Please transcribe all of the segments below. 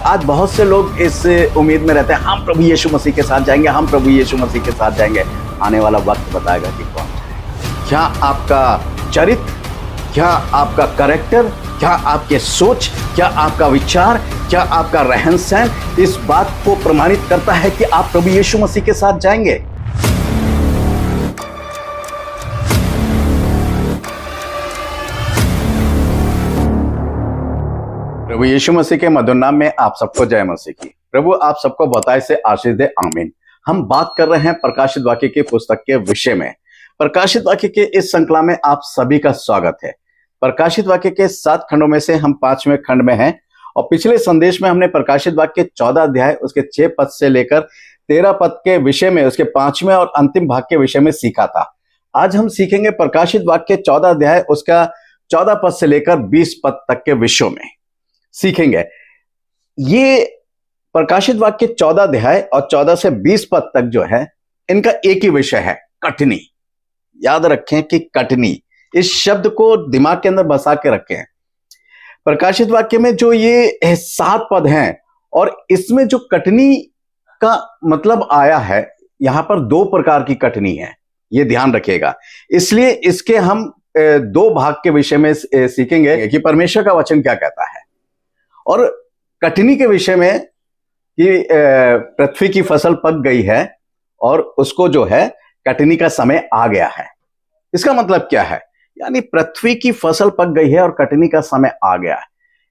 आज बहुत से लोग इस उम्मीद में रहते हैं हम प्रभु यीशु मसीह के साथ जाएंगे, हम प्रभु यीशु मसीह के साथ जाएंगे। आने वाला वक्त बताएगा कि कौन जाएगा। क्या आपका चरित्र, क्या आपका कैरेक्टर, क्या आपके सोच, क्या आपका विचार, क्या आपका रहन सहन इस बात को प्रमाणित करता है कि आप प्रभु यीशु मसीह के साथ जाएंगे। प्रभु यीशु मसीह के मधुर नाम में आप सबको जय मसीह की। प्रभु आप सबको बहुतायत से आशीष दे, आमीन। हम बात कर रहे हैं प्रकाशित वाक्य की पुस्तक के विषय में। प्रकाशित वाक्य के इस श्रृंखला में आप सभी का स्वागत है। प्रकाशित वाक्य के 7 खंडों में से हम 5वें खंड में हैं और पिछले संदेश में हमने प्रकाशित वाक्य 14 अध्याय उसके 6 पद से लेकर 13 पद के विषय में, उसके 5वें और अंतिम भाग के विषय में सीखा था। आज हम सीखेंगे प्रकाशित वाक्य 14 अध्याय उसका 14 पद से लेकर 20 पद तक के विषयों में सीखेंगे। ये प्रकाशित वाक्य 14 अध्याय और 14 से 20 पद तक जो है, इनका एक ही विषय है, कटनी। याद रखें कि कटनी, इस शब्द को दिमाग के अंदर बसा के रखें। प्रकाशित वाक्य में जो ये 7 पद हैं और इसमें जो कटनी का मतलब आया है, यहां पर 2 प्रकार की कटनी है, ये ध्यान रखिएगा। इसलिए इसके हम 2 भाग के विषय में सीखेंगे कि परमेश्वर का वचन क्या कहता है, और कटनी के विषय में कि पृथ्वी की फसल पक गई है और उसको जो है कटनी का समय आ गया है। इसका मतलब क्या है? यानी पृथ्वी की फसल पक गई है और कटनी का समय आ गया है।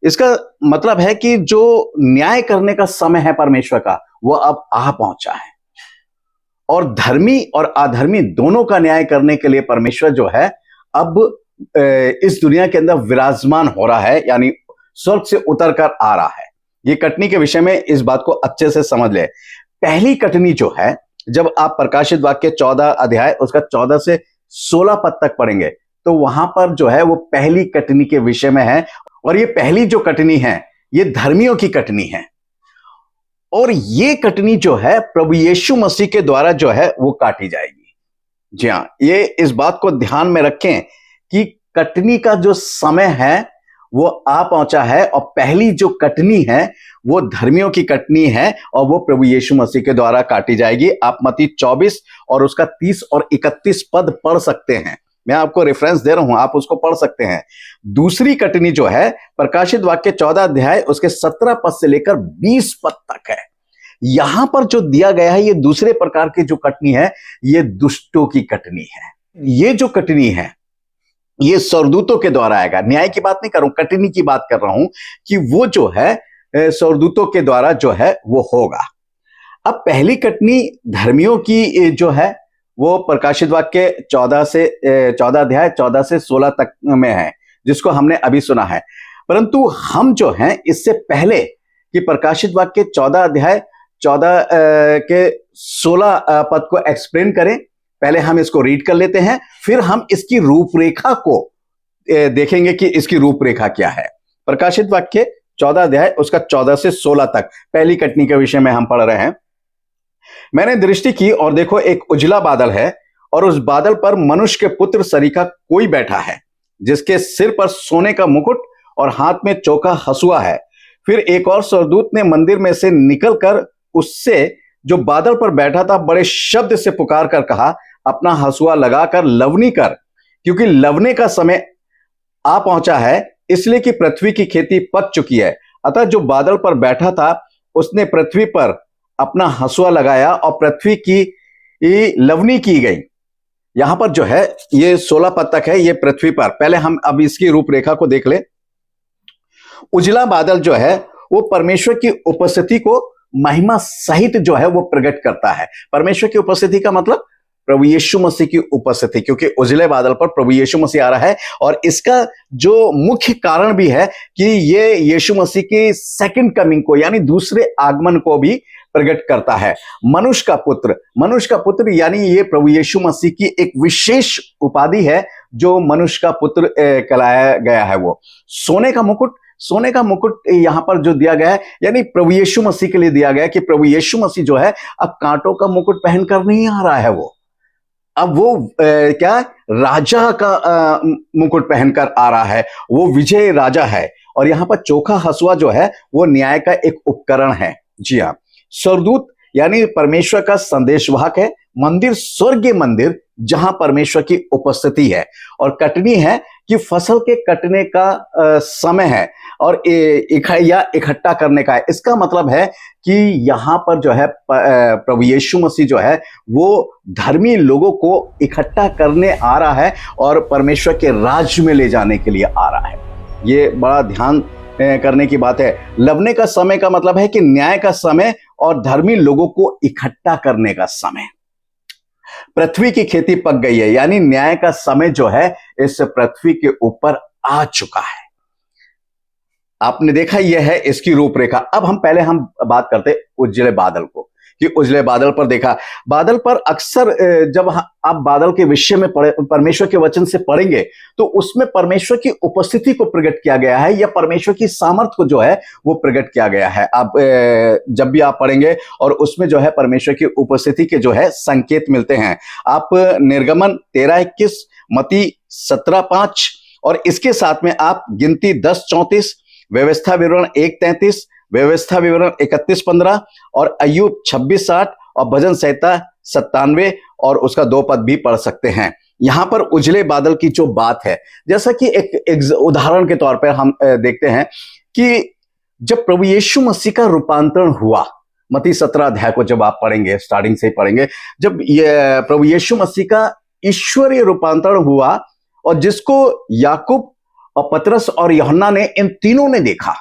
इसका मतलब है कि जो न्याय करने का समय है परमेश्वर का, वो अब आ पहुंचा है और धर्मी और अधर्मी दोनों का न्याय करने के लिए परमेश्वर जो है अब इस दुनिया के अंदर विराजमान हो रहा है, यानी स्वर्ग से उतर कर आ रहा है। ये कटनी के विषय में इस बात को अच्छे से समझ ले। पहली कटनी जो है, जब आप प्रकाशित वाक्य 14 अध्याय उसका 14 से 16 पद तक पढ़ेंगे तो वहां पर जो है वो पहली कटनी के विषय में है। और ये पहली जो कटनी है, ये धर्मियों की कटनी है और ये कटनी जो है प्रभु यीशु मसीह के द्वारा जो है वो काटी जाएगी। जी हां, ये इस बात को ध्यान में रखें कि कटनी का जो समय है वो आ पहुंचा है और पहली जो कटनी है वो धर्मियों की कटनी है और वो प्रभु यीशु मसीह के द्वारा काटी जाएगी। आप मत्ती 24 और उसका 30 और 31 पद पढ़ सकते हैं। मैं आपको रेफरेंस दे रहा हूं, आप उसको पढ़ सकते हैं। दूसरी कटनी जो है प्रकाशित वाक्य 14 अध्याय उसके 17 पद से लेकर 20 पद तक है। यहां पर जो दिया गया है, ये दूसरे प्रकार की जो कटनी है, ये दुष्टों की कटनी है। ये जो कटनी है ये स्वर्गदूतों के द्वारा आएगा। न्याय की बात नहीं कर रहा हूं, कटनी की बात कर रहा हूं कि वो जो है स्वर्गदूतों के द्वारा जो है वो होगा। अब पहली कटनी धर्मियों की जो है वो प्रकाशित वाक्य 14 अध्याय 14 से 16 तक में है, जिसको हमने अभी सुना है। परंतु हम जो हैं इससे पहले कि प्रकाशित वाक्य 14 अध्याय 14 के 16 पद को एक्सप्लेन करें, पहले हम इसको रीड कर लेते हैं, फिर हम इसकी रूपरेखा को देखेंगे कि इसकी रूपरेखा क्या है। प्रकाशित वाक्य 14 अध्याय उसका 14 से 16 तक पहली कटनी के विषय में हम पढ़ रहे हैं। मैंने दृष्टि की और देखो एक उजला बादल है और उस बादल पर मनुष्य के पुत्र सरीखा कोई बैठा है, जिसके सिर पर सोने का मुकुट और हाथ में चौका हसुआ है। फिर एक और स्वर्गदूत ने मंदिर में से निकलकर उससे जो बादल पर बैठा था बड़े शब्द से पुकार कर कहा, अपना हसुआ लगाकर लवनी कर, क्योंकि लवने का समय आ पहुंचा है, इसलिए कि पृथ्वी की खेती पक चुकी है। अतः जो बादल पर बैठा था उसने पृथ्वी पर अपना हसुआ लगाया और पृथ्वी की लवनी की गई। यहां पर जो है ये 16 पद तक है, ये पृथ्वी पर। पहले हम अब इसकी रूपरेखा को देख ले। उजला बादल जो है वो परमेश्वर की उपस्थिति को महिमा सहित जो है वो प्रकट करता है। परमेश्वर की उपस्थिति का मतलब प्रभु यीशु मसीह की उपस्थिति, क्योंकि उजले बादल पर प्रभु यीशु मसीह आ रहा है। और इसका जो मुख्य कारण भी है कि ये यीशु मसीह की सेकंड कमिंग को, यानी दूसरे आगमन को भी प्रकट करता है। मनुष्य का पुत्र यानी ये प्रभु यीशु मसीह की एक विशेष उपाधि है जो मनुष्य का पुत्र कहलाया गया है। वो सोने का मुकुट यहां पर जो दिया गया है, यानी प्रभु यीशु मसीह के लिए दिया गया है कि प्रभु यीशु मसीह जो है अब कांटों का मुकुट पहनकर नहीं आ रहा है, वो अब वो क्या राजा का मुकुट पहनकर आ रहा है। वो विजय राजा है और यहाँ पर चोखा हसुआ जो है वो न्याय का एक उपकरण है। जी हाँ, स्वर्गदूत यानी परमेश्वर का संदेशवाहक है। मंदिर स्वर्गीय मंदिर जहां परमेश्वर की उपस्थिति है। और कटनी है कि फसल के कटने का समय है और इकट्ठा करने का है। इसका मतलब है कि यहाँ पर जो है प्रभु यीशु मसीह जो है वो धर्मी लोगों को इकट्ठा करने आ रहा है और परमेश्वर के राज्य में ले जाने के लिए आ रहा है। ये बड़ा ध्यान करने की बात है। लवने का समय का मतलब है कि न्याय का समय और धर्मी लोगों को इकट्ठा करने का समय। पृथ्वी की खेती पक गई है, यानी न्याय का समय जो है इस पृथ्वी के ऊपर आ चुका है। आपने देखा यह है इसकी रूपरेखा। अब हम बात करते उजले बादल को, कि उजले बादल पर देखा। बादल पर अक्सर जब आप बादल के विषय में परमेश्वर के वचन से पढ़ेंगे तो उसमें परमेश्वर की उपस्थिति को प्रकट किया गया है या परमेश्वर की सामर्थ को जो है वो प्रकट किया गया है। आप जब भी आप पढ़ेंगे और उसमें जो है परमेश्वर की उपस्थिति के जो है संकेत मिलते हैं। आप निर्गमन 13:21, मत्ती 17:5 और इसके साथ में आप गिनती 10:34, व्यवस्था विवरण 1:33, व्यवस्था विवरण 31:15 और अय्यूब 26:8 और भजन संहिता 97 और उसका 2 पद भी पढ़ सकते हैं। यहां पर उजले बादल की जो बात है, जैसा कि एक उदाहरण के तौर पर हम देखते हैं कि जब प्रभु यीशु मसीह का रूपांतरण हुआ, मत्ती 17 अध्याय को जब आप पढ़ेंगे, स्टार्टिंग से ही पढ़ेंगे, जब प्रभु यीशु मसीह का ईश्वरीय रूपांतरण हुआ और जिसको याकूब और पतरस और यूहन्ना ने, इन तीनों ने देखा।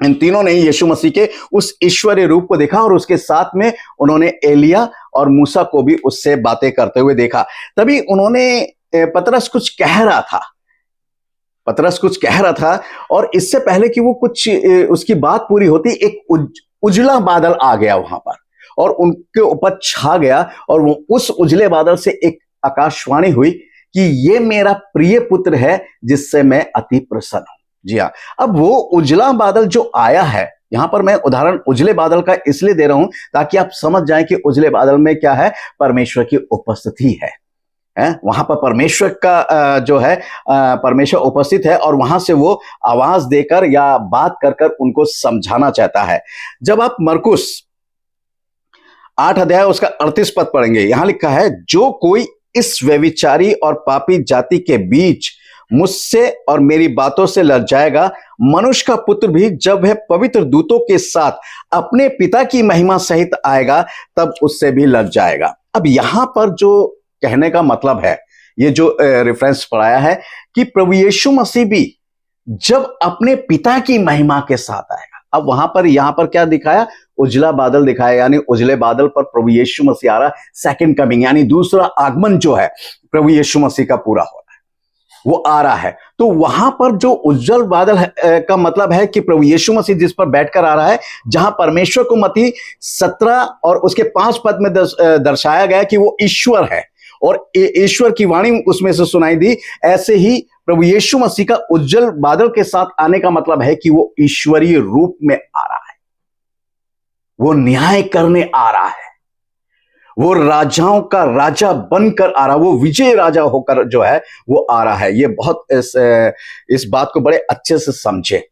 इन तीनों ने यीशु मसीह के उस ईश्वरीय रूप को देखा और उसके साथ में उन्होंने एलिया और मूसा को भी उससे बातें करते हुए देखा। तभी उन्होंने पतरस कुछ कह रहा था और इससे पहले कि वो कुछ उसकी बात पूरी होती, एक उजला बादल आ गया वहां पर और उनके ऊपर छा गया और वो उस उजले बादल से एक आकाशवाणी हुई कि ये मेरा प्रिय पुत्र है जिससे मैं अति प्रसन्न हूं। जी हाँ, अब वो उजला बादल जो आया है, यहां पर मैं उदाहरण उजले बादल का इसलिए दे रहा हूं ताकि आप समझ जाएं कि उजले बादल में क्या है, परमेश्वर की उपस्थिति है। वहां पर परमेश्वर का जो है परमेश्वर उपस्थित है और वहां से वो आवाज देकर या बात कर कर उनको समझाना चाहता है। जब आप मरकुस 8 अध्याय उसका 38 पद पढ़ेंगे, यहां लिखा है, जो कोई इस व्यभिचारी और पापी जाति के बीच मुझसे और मेरी बातों से लड़ जाएगा, मनुष्य का पुत्र भी जब वह पवित्र दूतों के साथ अपने पिता की महिमा सहित आएगा तब उससे भी लड़ जाएगा। अब यहां पर जो कहने का मतलब है, ये जो रेफरेंस पढ़ाया है कि प्रभु यीशु मसीह भी जब अपने पिता की महिमा के साथ आएगा। अब वहां पर यहां पर क्या दिखाया, उजला बादल दिखाया, यानी उजले बादल पर प्रभु यीशु मसीह आ रहा, सेकंड कमिंग यानी दूसरा आगमन जो है प्रभु यीशु मसीह का पूरा हो रहा है, वो आ रहा है। तो वहां पर जो उज्जवल बादल का मतलब है कि प्रभु यीशु मसीह जिस पर बैठकर आ रहा है, जहां परमेश्वर को मत्ती 17 और उसके 5 पद में दर्शाया गया कि वो ईश्वर है और ईश्वर की वाणी उसमें से सुनाई दी, ऐसे ही प्रभु यीशु मसीह का उज्जवल बादल के साथ आने का मतलब है कि वो ईश्वरीय रूप में आ रहा है, वो न्याय करने आ रहा है, वो राजाओं का राजा बनकर आ रहा है, वो विजय राजा होकर जो है वो आ रहा है। ये बहुत इस बात को बड़े अच्छे से समझे।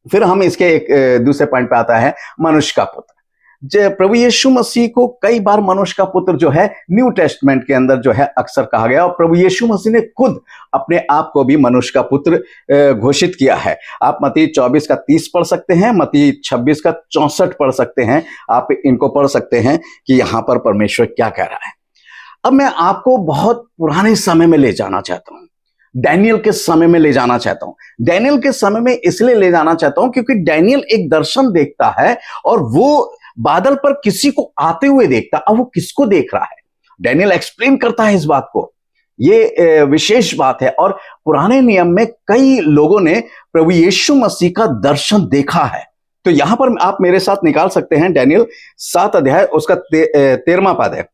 फिर हम इसके एक दूसरे पॉइंट पे आता है, मनुष्य का पुत्र। प्रभु यीशु मसीह को कई बार मनुष्य का पुत्र जो है न्यू टेस्टमेंट के अंदर जो है अक्सर कहा गया और प्रभु यीशु मसीह ने खुद अपने आप को भी मनुष्य का पुत्र घोषित किया है। आप मत्ती 24 का 30 पढ़ सकते हैं, मत्ती 26 का 64 पढ़ सकते हैं। आप इनको पढ़ सकते हैं कि यहां पर परमेश्वर क्या कह रहा है। अब मैं आपको बहुत पुराने समय में ले जाना चाहता हूं, डैनियल के समय में ले जाना चाहता हूं। डैनियल के समय में इसलिए ले जाना चाहता हूं क्योंकि डैनियल एक दर्शन देखता है और वो बादल पर किसी को आते हुए देखता। अब वो किसको देख रहा है, डैनियल एक्सप्लेन करता है इस बात को। ये विशेष बात है और पुराने नियम में कई लोगों ने प्रभु यीशु मसीह का दर्शन देखा है। तो यहां पर आप मेरे साथ निकाल सकते हैं डैनियल 7 अध्याय उसका 13वां पद है।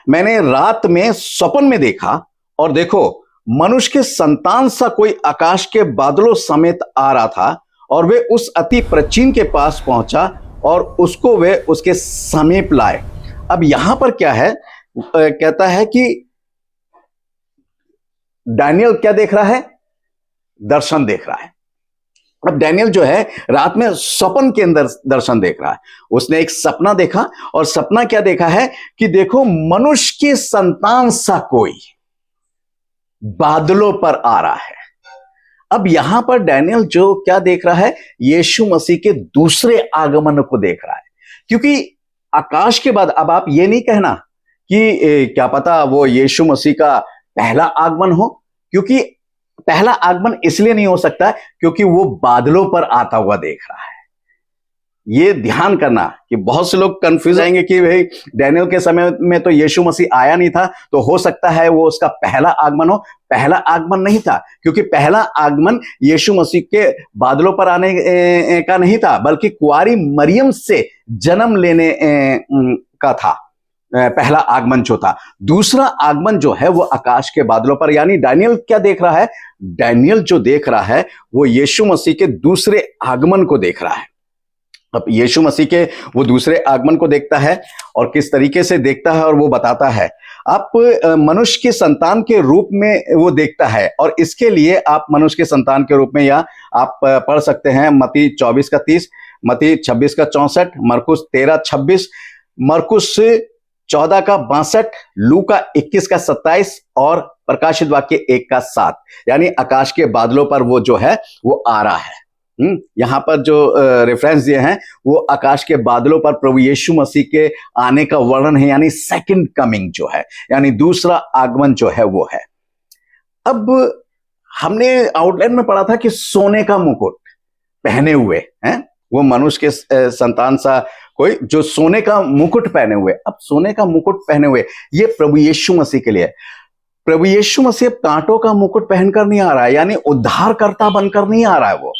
मैंने रात में स्वप्न में देखा और देखो, मनुष्य के संतान सा कोई आकाश के बादलों समेत आ रहा था और वे उस अति प्राचीन के पास पहुंचा और उसको वे उसके समीप लाए। अब यहां पर क्या है, कहता है कि डैनियल क्या देख रहा है, दर्शन देख रहा है। अब डैनियल जो है रात में स्वप्न के अंदर दर्शन देख रहा है। उसने एक सपना देखा और सपना क्या देखा है कि देखो मनुष्य की संतान सा कोई बादलों पर आ रहा है। अब यहां पर डैनियल जो क्या देख रहा है, यीशु मसीह के दूसरे आगमन को देख रहा है। क्योंकि आकाश के बाद अब आप ये नहीं कहना कि क्या पता वो यीशु मसीह का पहला आगमन हो, क्योंकि पहला आगमन इसलिए नहीं हो सकता क्योंकि वो बादलों पर आता हुआ देख रहा है। ये ध्यान करना कि बहुत से लोग कंफ्यूज आएंगे कि भाई डैनियल के समय में तो यीशु मसीह आया नहीं था, तो हो सकता है वो उसका पहला आगमन हो। पहला आगमन नहीं था, क्योंकि पहला आगमन यीशु मसीह के बादलों पर आने का नहीं था, बल्कि कुंवारी मरियम से जन्म लेने का था पहला आगमन जो था। दूसरा आगमन जो है वो आकाश के बादलों पर, यानी डैनियल क्या देख रहा है, डैनियल जो देख रहा है वो यीशु मसीह के दूसरे आगमन को देख रहा है। अब यीशु मसीह के वो दूसरे आगमन को देखता है और किस तरीके से देखता है और वो बताता है। आप मनुष्य के संतान के रूप में वो देखता है, और इसके लिए आप मनुष्य के संतान के रूप में या आप पढ़ सकते हैं मत्ती 24 का 30, मत्ती 26 का 64, मरकुस 13 26, मरकुस 14 का 62, लूका 21 का 27 और प्रकाशित वाक्य 1 का 7। यानी आकाश के बादलों पर वो जो है वो आ रहा है। यहां पर जो रेफरेंस दिए हैं वो आकाश के बादलों पर प्रभु यीशु मसीह के आने का वर्णन है, यानी सेकंड कमिंग जो है, यानी दूसरा आगमन जो है वो है। अब हमने आउटलाइन में पढ़ा था कि सोने का मुकुट पहने हुए हैं वो मनुष्य के संतान सा कोई जो सोने का मुकुट पहने हुए। अब सोने का मुकुट पहने हुए ये प्रभु यीशु मसीह के लिए। प्रभु यीशु मसीह कांटों का मुकुट पहनकर नहीं आ रहा है, यानी उद्धारकर्ता बनकर नहीं आ रहा है। वो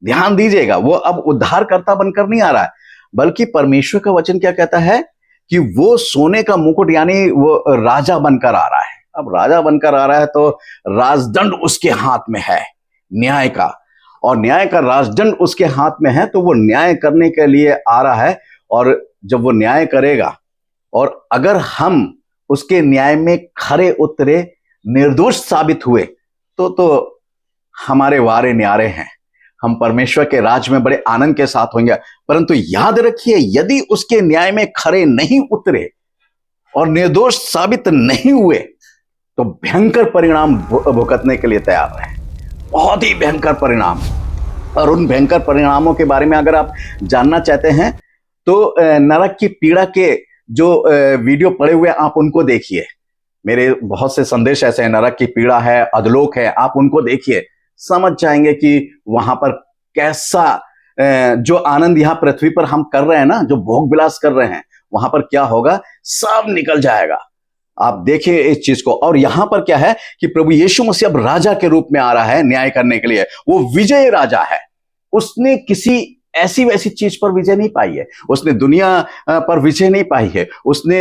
ध्यान दीजिएगा, वो अब उद्धारकर्ता बनकर नहीं आ रहा है, बल्कि परमेश्वर का वचन क्या कहता है कि वो सोने का मुकुट यानी वो राजा बनकर आ रहा है। अब राजा बनकर आ रहा है तो राजदंड उसके हाथ में है न्याय का, और न्याय का राजदंड उसके हाथ में है, तो वो न्याय करने के लिए आ रहा है। और जब वो न्याय करेगा और अगर हम उसके न्याय में खरे उतरे, निर्दोष साबित हुए, तो हमारे वारे न्यारे हैं, हम परमेश्वर के राज में बड़े आनंद के साथ होंगे। परंतु याद रखिए, यदि उसके न्याय में खरे नहीं उतरे और निर्दोष साबित नहीं हुए तो भयंकर परिणाम भुगतने के लिए तैयार रहे, बहुत ही भयंकर परिणाम। और उन भयंकर परिणामों के बारे में अगर आप जानना चाहते हैं तो नरक की पीड़ा के जो वीडियो पड़े हुए आप उनको देखिए। मेरे बहुत से संदेश ऐसे हैं, नरक की पीड़ा है, अधलोक है, आप उनको देखिए, समझ जाएंगे कि वहां पर कैसा जो आनंद यहां पृथ्वी पर हम कर रहे हैं ना, जो भोग विलास कर रहे हैं, वहां पर क्या होगा सब निकल जाएगा। आप देखिए इस चीज को। और यहां पर क्या है कि प्रभु यीशु मसीह अब राजा के रूप में आ रहा है न्याय करने के लिए। वो विजय राजा है। उसने किसी ऐसी वैसी चीज पर विजय नहीं पाई है, उसने दुनिया पर विजय नहीं पाई है, उसने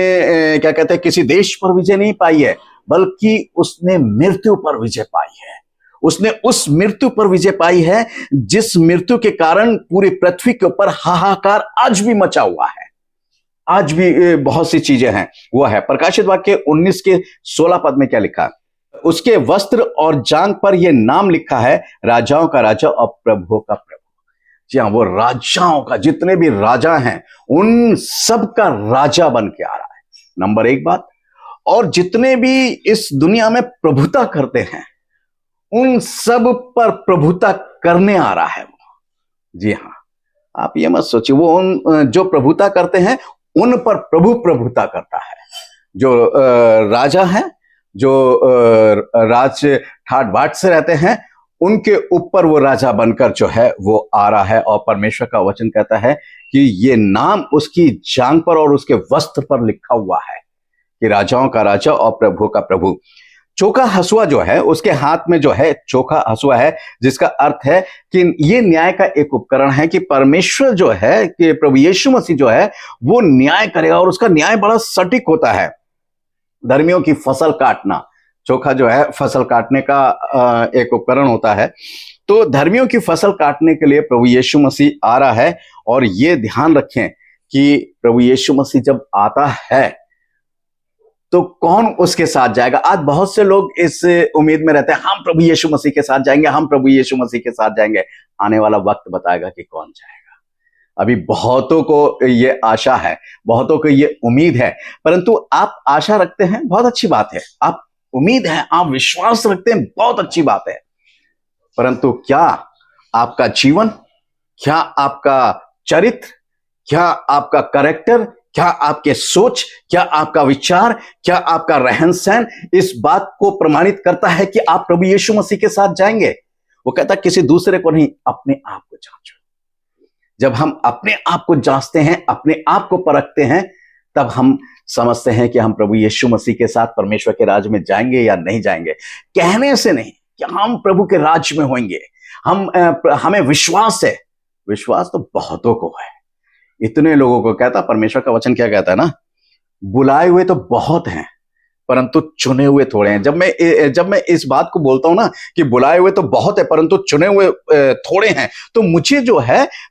क्या कहते हैं किसी देश पर विजय नहीं पाई है, बल्कि उसने मृत्यु पर विजय पाई है। उसने उस मृत्यु पर विजय पाई है जिस मृत्यु के कारण पूरी पृथ्वी के ऊपर हाहाकार आज भी मचा हुआ है। आज भी बहुत सी चीजें हैं। वो है प्रकाशित वाक्य 19 के 16 पद में क्या लिखा है, उसके वस्त्र और जांघ पर यह नाम लिखा है, राजाओं का राजा और प्रभुओं का प्रभु। जी हाँ, वो राजाओं का, जितने भी राजा हैं उन सब का राजा बन के आ रहा है। नंबर एक बात। और जितने भी इस दुनिया में प्रभुता करते हैं उन सब पर प्रभुता करने आ रहा है वो। जी हाँ, आप ये मत सोचिए, वो उन जो प्रभुता करते हैं उन पर प्रभु प्रभुता करता है। जो राजा हैं, जो राज ठाट बाट से रहते हैं, उनके ऊपर वो राजा बनकर जो है वो आ रहा है। और परमेश्वर का वचन कहता है कि ये नाम उसकी जांघ पर और उसके वस्त्र पर लिखा हुआ है कि राजाओं का राजा और प्रभु का प्रभु। चोखा हसुआ जो है उसके हाथ में जो है चोखा हसुआ है, जिसका अर्थ है कि ये न्याय का एक उपकरण है कि परमेश्वर जो है कि प्रभु यीशु मसीह जो है वो न्याय करेगा, और उसका न्याय बड़ा सटीक होता है। धर्मियों की फसल काटना, चोखा जो है फसल काटने का एक उपकरण होता है। तो धर्मियों की फसल काटने के लिए प्रभु यीशु मसीह आ रहा है। और ये ध्यान रखें कि प्रभु यीशु मसीह जब आता है तो कौन उसके साथ जाएगा। आज बहुत से लोग इस उम्मीद में रहते हैं, हम प्रभु यीशु मसीह के साथ जाएंगे, हम प्रभु यीशु मसीह के साथ जाएंगे। आने वाला वक्त बताएगा कि कौन जाएगा। अभी बहुतों को ये आशा है, बहुतों को ये उम्मीद है, परंतु आप आशा रखते हैं, बहुत अच्छी बात है। आप उम्मीद है, आप विश्वास रखते हैं, बहुत अच्छी बात है। परंतु क्या आपका जीवन, क्या आपका चरित्र, क्या आपका कैरेक्टर, क्या आपके सोच, क्या आपका विचार, क्या आपका रहन सहन इस बात को प्रमाणित करता है कि आप प्रभु यीशु मसीह के साथ जाएंगे? वो कहता है किसी दूसरे को नहीं, अपने आप को जांचो। जब हम अपने आप को जांचते हैं, अपने आप को परखते हैं, तब हम समझते हैं कि हम प्रभु यीशु मसीह के साथ परमेश्वर के राज्य में जाएंगे या नहीं जाएंगे। कहने से नहीं कि हम प्रभु के राज्य में होंगे, हमें विश्वास है। विश्वास तो बहुतों को है, इतने लोगों को। कहता परमेश्वर का वचन क्या कहता है ना, बुलाए हुए तो बहुत हैं परंतु चुने हुए थोड़े हैं। जब मैं इस बात को बोलता हूं ना कि बुलाए हुए तो बहुत है परंतु चुने हुए थोड़े हैं, तो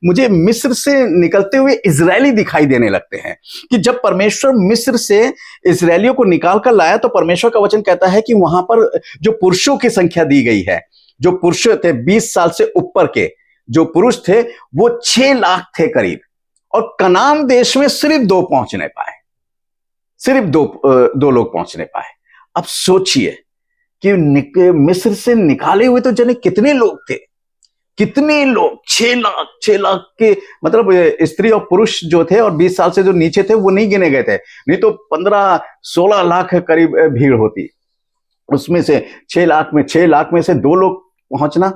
मुझे मिस्र से निकलते हुए इजरायली दिखाई देने लगते हैं। कि जब परमेश्वर मिस्र से इजरायलियों को निकाल कर लाया तो परमेश्वर का वचन कहता है कि वहां पर जो पुरुषों की संख्या दी गई है, जो पुरुष थे 20 साल से ऊपर के जो पुरुष थे, वो 6 लाख थे करीब। और कनान देश में सिर्फ 2 पहुंचने पाए, सिर्फ दो लोग पहुंचने पाए। अब सोचिए कि मिस्र से निकाले हुए तो जाने कितने लोग थे, कितने लोग, 6 लाख के मतलब स्त्री और पुरुष जो थे, और 20 साल से जो नीचे थे वो नहीं गिने गए थे, नहीं तो 15-16 लाख करीब भीड़ होती। उसमें से 6 लाख में से 2 लोग पहुंचना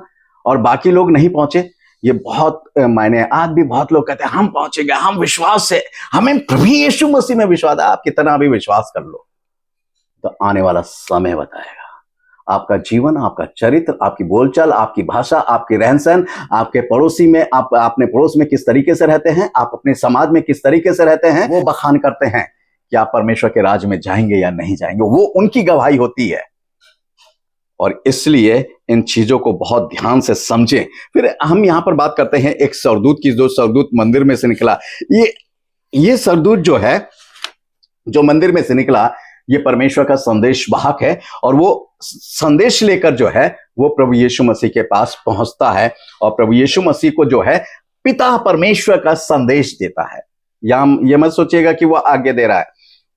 और बाकी लोग नहीं पहुंचे, ये बहुत मायने। आज भी बहुत लोग कहते हैं हम पहुंचेंगे, हम विश्वास है, हमें प्रभु यीशु मसीह में विश्वास है। आप कितना भी विश्वास कर लो, तो आने वाला समय बताएगा। आपका जीवन, आपका चरित्र, आपकी बोलचाल, आपकी भाषा, आपकी रहन सहन, आपके पड़ोसी में, आप अपने पड़ोस में किस तरीके से रहते हैं, आप अपने समाज में किस तरीके से रहते हैं, वो बखान करते हैं कि आप परमेश्वर के राज्य में जाएंगे या नहीं जाएंगे। वो उनकी गवाही होती है। और इसलिए इन चीजों को बहुत ध्यान से समझें। फिर हम यहां पर बात करते हैं एक सरदूत की, जो सरदूत मंदिर में से निकला। ये सरदूत जो है, जो मंदिर में से निकला, ये परमेश्वर का संदेश वाहक है। और वो संदेश लेकर जो है वो प्रभु यीशु मसीह के पास पहुंचता है और प्रभु यीशु मसीह को जो है पिता परमेश्वर का संदेश देता है। ये मत सोचिएगा कि वो आज्ञा दे रहा है,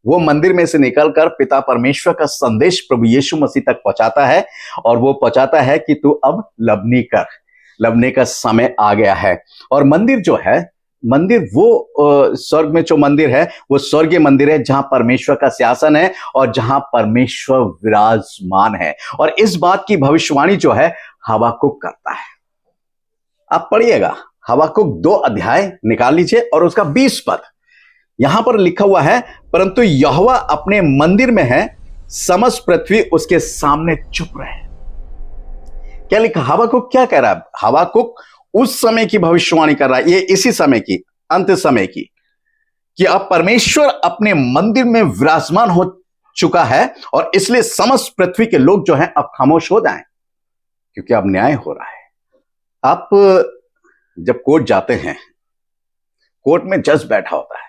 वो मंदिर में से निकलकर पिता परमेश्वर का संदेश प्रभु यीशु मसीह तक पहुंचाता है। और वो पहुंचाता है कि तू अब लबनी कर, लबने का समय आ गया है। और मंदिर जो है, मंदिर वो स्वर्ग में जो मंदिर है वो स्वर्गीय मंदिर है, जहां परमेश्वर का सिंहासन है और जहां परमेश्वर विराजमान है। और इस बात की भविष्यवाणी जो है हबाकुक करता है। आप पढ़िएगा, हबाकुक 2 अध्याय निकाल लीजिए और उसका 20 पद। यहां पर लिखा हुआ है, परंतु यहोवा अपने मंदिर में है, समस्त पृथ्वी उसके सामने चुप रहे। क्या लिखा? हबाकुक क्या कह रहा है? हबाकुक उस समय की भविष्यवाणी कर रहा है, ये इसी समय की, अंत समय की, कि अब परमेश्वर अपने मंदिर में विराजमान हो चुका है और इसलिए समस्त पृथ्वी के लोग जो हैं अब खामोश हो जाएं, क्योंकि अब न्याय हो रहा है। आप जब कोर्ट जाते हैं, कोर्ट में जज बैठा होता है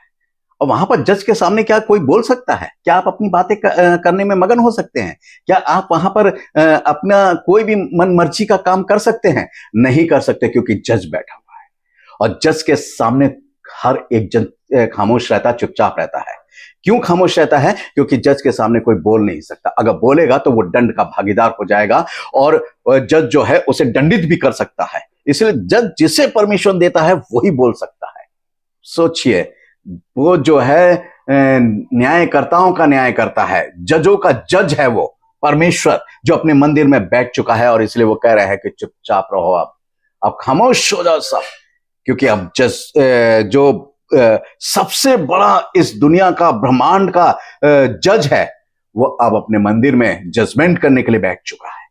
और वहां पर जज के सामने क्या कोई बोल सकता है? क्या आप अपनी बातें करने में मगन हो सकते हैं? क्या आप वहां पर अपना कोई भी मन मर्जी का काम कर सकते हैं? नहीं कर सकते, क्योंकि जज बैठा हुआ है। और जज के सामने हर एक जन खामोश रहता है, चुपचाप रहता है। क्यों खामोश रहता है? क्योंकि जज के सामने कोई बोल नहीं सकता। अगर बोलेगा तो वो दंड का भागीदार हो जाएगा और जज जो है उसे दंडित भी कर सकता है। इसलिए जज जिसे परमिशन देता है वही बोल सकता है। सोचिए, वो जो है न्यायकर्ताओं का न्याय करता है, जजों का जज है वो परमेश्वर, जो अपने मंदिर में बैठ चुका है। और इसलिए वो कह रहे हैं कि चुपचाप रहो, अब खामोश हो जाओ सब, क्योंकि अब जज जो सबसे बड़ा इस दुनिया का, ब्रह्मांड का जज है, वो अब अपने मंदिर में जजमेंट करने के लिए बैठ चुका है।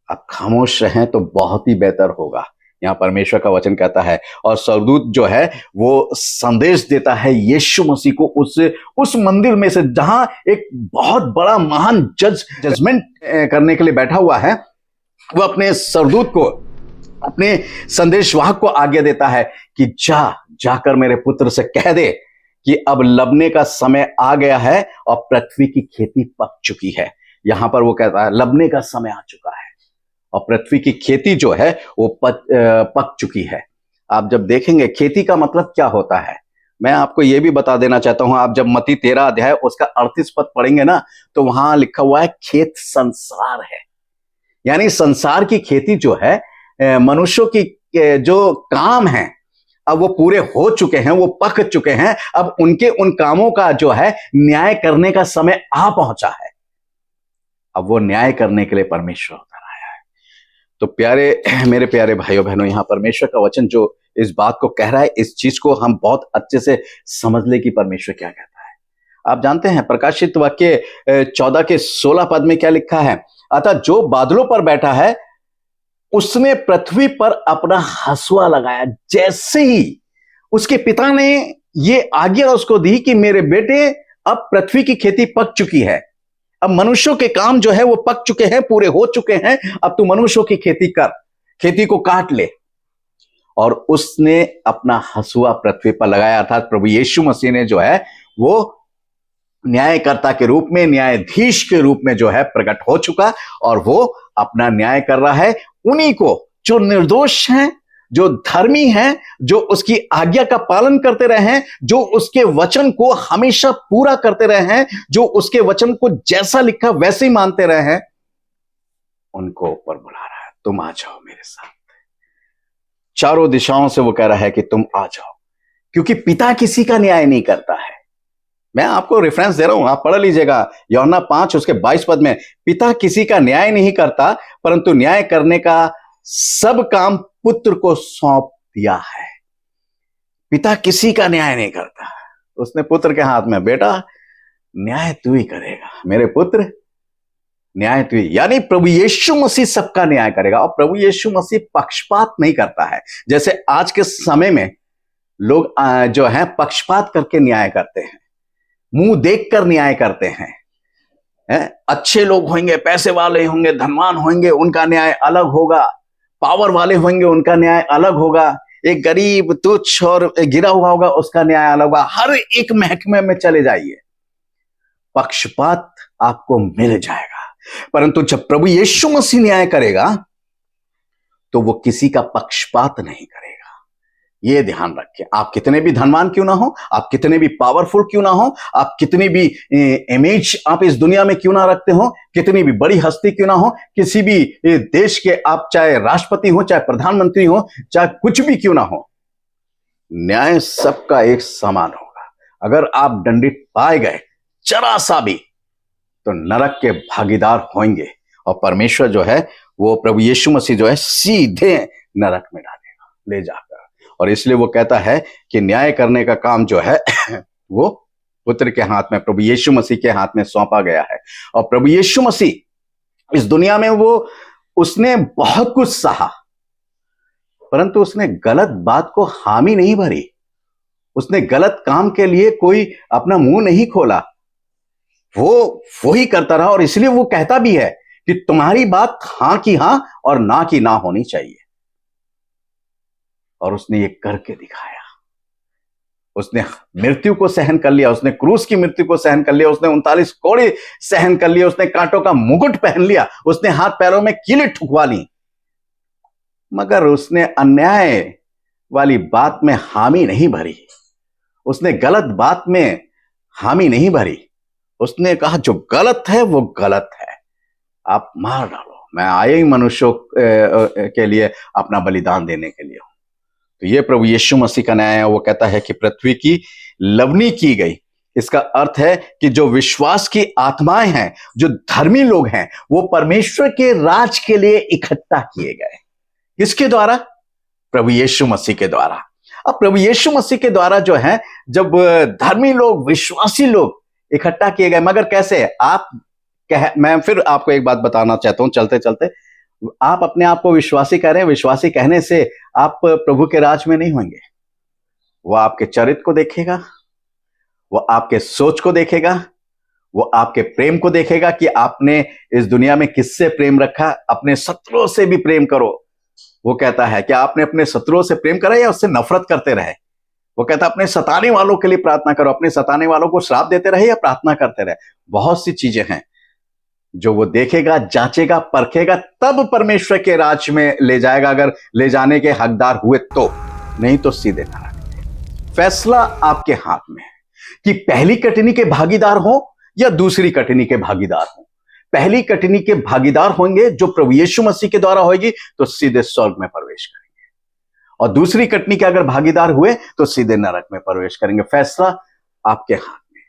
अब खामोश रहें तो बहुत ही बेहतर होगा। यहां परमेश्वर का वचन कहता है, और सरदूत जो है वो संदेश देता है यीशु मसीह को उस मंदिर में से, जहां एक बहुत बड़ा महान जज जजमेंट करने के लिए बैठा हुआ है। वो अपने सरदूत को, अपने संदेशवाहक को आज्ञा देता है कि जाकर मेरे पुत्र से कह दे कि अब लबने का समय आ गया है और पृथ्वी की खेती पक चुकी है। यहां पर वो कहता है लबने का समय आ चुका है और पृथ्वी की खेती जो है वो पक चुकी है। आप जब देखेंगे खेती का मतलब क्या होता है, मैं आपको यह भी बता देना चाहता हूं। आप जब मत्ती 13 अध्याय उसका 38 पद पढ़ेंगे ना, तो वहां लिखा हुआ है खेत संसार है। यानी संसार की खेती जो है, मनुष्यों की जो काम है अब वो पूरे हो चुके हैं, वो पक चुके हैं। अब उनके उन कामों का जो है न्याय करने का समय आ पहुंचा है। अब वो न्याय करने के लिए परमेश्वर उतर आया है। तो प्यारे मेरे प्यारे भाइयों बहनों, यहां परमेश्वर का वचन जो इस बात को कह रहा है, इस चीज को हम बहुत अच्छे से समझ ले कि परमेश्वर क्या कहता है। आप जानते हैं प्रकाशित वाक्य 14 के 16 पद में क्या लिखा है, अतः जो बादलों पर बैठा है उसने पृथ्वी पर अपना हंसुआ लगाया। जैसे ही उसके पिता ने ये आज्ञा उसको दी कि मेरे बेटे अब पृथ्वी की खेती पक चुकी है, अब मनुष्यों के काम जो है वो पक चुके हैं, पूरे हो चुके हैं, अब तू मनुष्यों की खेती कर, खेती को काट ले। और उसने अपना हंसुआ पृथ्वी पर लगाया, अर्थात प्रभु यीशु मसीह ने जो है वो न्यायकर्ता के रूप में, न्यायाधीश के रूप में जो है प्रकट हो चुका, और वो अपना न्याय कर रहा है उन्हीं को जो निर्दोष हैं, जो धर्मी हैं, जो उसकी आज्ञा का पालन करते रहे हैं, जो उसके वचन को हमेशा पूरा करते रहे हैं, जो उसके वचन को जैसा लिखा वैसे ही मानते रहे हैं, उनको ऊपर बुला रहा है, तुम आ जाओ मेरे साथ। चारों दिशाओं से वो कह रहा है कि तुम आ जाओ, क्योंकि पिता किसी का न्याय नहीं करता है। मैं आपको रेफरेंस दे रहा हूं, आप पढ़ लीजिएगा, यूहन्ना 5 उसके 22 पद में, पिता किसी का न्याय नहीं करता परंतु न्याय करने का सब काम पुत्र को सौंप दिया है। पिता किसी का न्याय नहीं करता, उसने पुत्र के हाथ में, बेटा न्याय तू ही करेगा, मेरे पुत्र न्याय तू ही। यानी प्रभु यीशु मसीह सबका न्याय करेगा। और प्रभु यीशु मसीह पक्षपात नहीं करता है, जैसे आज के समय में लोग जो है पक्षपात करके न्याय करते हैं, मुंह देखकर न्याय करते हैं। अच्छे लोग होंगे, पैसे वाले होंगे, धनवान होंगे, उनका न्याय अलग होगा, पावर वाले होंगे, उनका न्याय अलग होगा, एक गरीब तुच्छ और गिरा हुआ होगा, उसका न्याय अलग होगा। हर एक महकमे में चले जाइए, पक्षपात आपको मिल जाएगा। परंतु जब प्रभु यीशु मसीह न्याय करेगा तो वो किसी का पक्षपात नहीं करेगा। ये ध्यान रखें, आप कितने भी धनवान क्यों ना हो, आप कितने भी पावरफुल क्यों ना हो, आप कितनी भी इमेज आप इस दुनिया में क्यों ना रखते हो, कितनी भी बड़ी हस्ती क्यों ना हो, किसी भी देश के आप चाहे राष्ट्रपति हो, चाहे प्रधानमंत्री हो, चाहे कुछ भी क्यों ना हो, न्याय सबका एक समान होगा। अगर आप दंडित पाए गए जरा सा भी, तो नरक के भागीदार होंगे, और परमेश्वर जो है वो प्रभु यीशु मसीह जो है सीधे नरक में डालेगा ले जाकर। और इसलिए वो कहता है कि न्याय करने का काम जो है वो पुत्र के हाथ में, प्रभु यीशु मसीह के हाथ में सौंपा गया है। और प्रभु यीशु मसीह इस दुनिया में उसने बहुत कुछ सहा, परंतु उसने गलत बात को हामी नहीं भरी, उसने गलत काम के लिए कोई अपना मुंह नहीं खोला, वो ही करता रहा। और इसलिए वो कहता भी है कि तुम्हारी बात हां की हां और ना की ना होनी चाहिए। और उसने ये करके दिखाया, उसने मृत्यु को सहन कर लिया, उसने क्रूस की मृत्यु को सहन कर लिया, उसने 39 कोड़े सहन कर लिया, उसने कांटों का मुकुट पहन लिया, उसने हाथ पैरों में कीलें ठुकवा ली, मगर उसने अन्याय वाली बात में हामी नहीं भरी, उसने गलत बात में हामी नहीं भरी। उसने कहा जो गलत है वो गलत है, आप मार डालो, मैं आया ही मनुष्यों के लिए अपना बलिदान देने के लिए हूं। तो ये प्रभु यीशु मसीह का न्याय है। वो कहता है कि पृथ्वी की लवनी की गई, इसका अर्थ है कि जो विश्वास की आत्माएं हैं, जो धर्मी लोग हैं, वो परमेश्वर के राज के लिए इकट्ठा किए गए। किसके द्वारा? प्रभु यीशु मसीह के द्वारा। अब प्रभु यीशु मसीह के द्वारा जो है, जब धर्मी लोग, विश्वासी लोग इकट्ठा किए गए, मगर कैसे? मैं फिर आपको एक बात बताना चाहता हूं चलते चलते। आप अपने आप को विश्वासी कह रहे हैं, विश्वासी कहने से आप प्रभु के राज में नहीं होंगे। वो आपके चरित्र को देखेगा, वो आपके सोच को देखेगा, वो आपके प्रेम को देखेगा कि आपने इस दुनिया में किससे प्रेम रखा। अपने शत्रुओं से भी प्रेम करो। वो कहता है कि आपने अपने शत्रुओं से प्रेम करा या उससे नफरत करते रहे। वो कहता है अपने सताने वालों के लिए प्रार्थना करो, अपने सताने वालों को श्राप देते रहे या प्रार्थना करते रहे। बहुत सी चीजें हैं, जो वो देखेगा, जांचेगा, परखेगा, तब परमेश्वर के राज्य में ले जाएगा, अगर ले जाने के हकदार हुए तो, नहीं तो सीधे नरक। फैसला आपके हाथ में है कि पहली कटनी के भागीदार हो या दूसरी कटनी के भागीदार हो। पहली कटनी के भागीदार होंगे जो प्रभु यीशु मसीह के द्वारा होगी तो सीधे स्वर्ग में प्रवेश करेंगे, और दूसरी कटनी के अगर भागीदार हुए तो सीधे नरक में प्रवेश करेंगे। फैसला आपके हाथ में,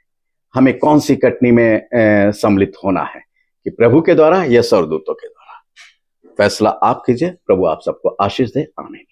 हमें कौन सी कटनी में सम्मिलित होना है, कि प्रभु के द्वारा या स्वर्गदूतों के द्वारा। फैसला आप कीजिए। प्रभु आप सबको आशीष दे। आमीन।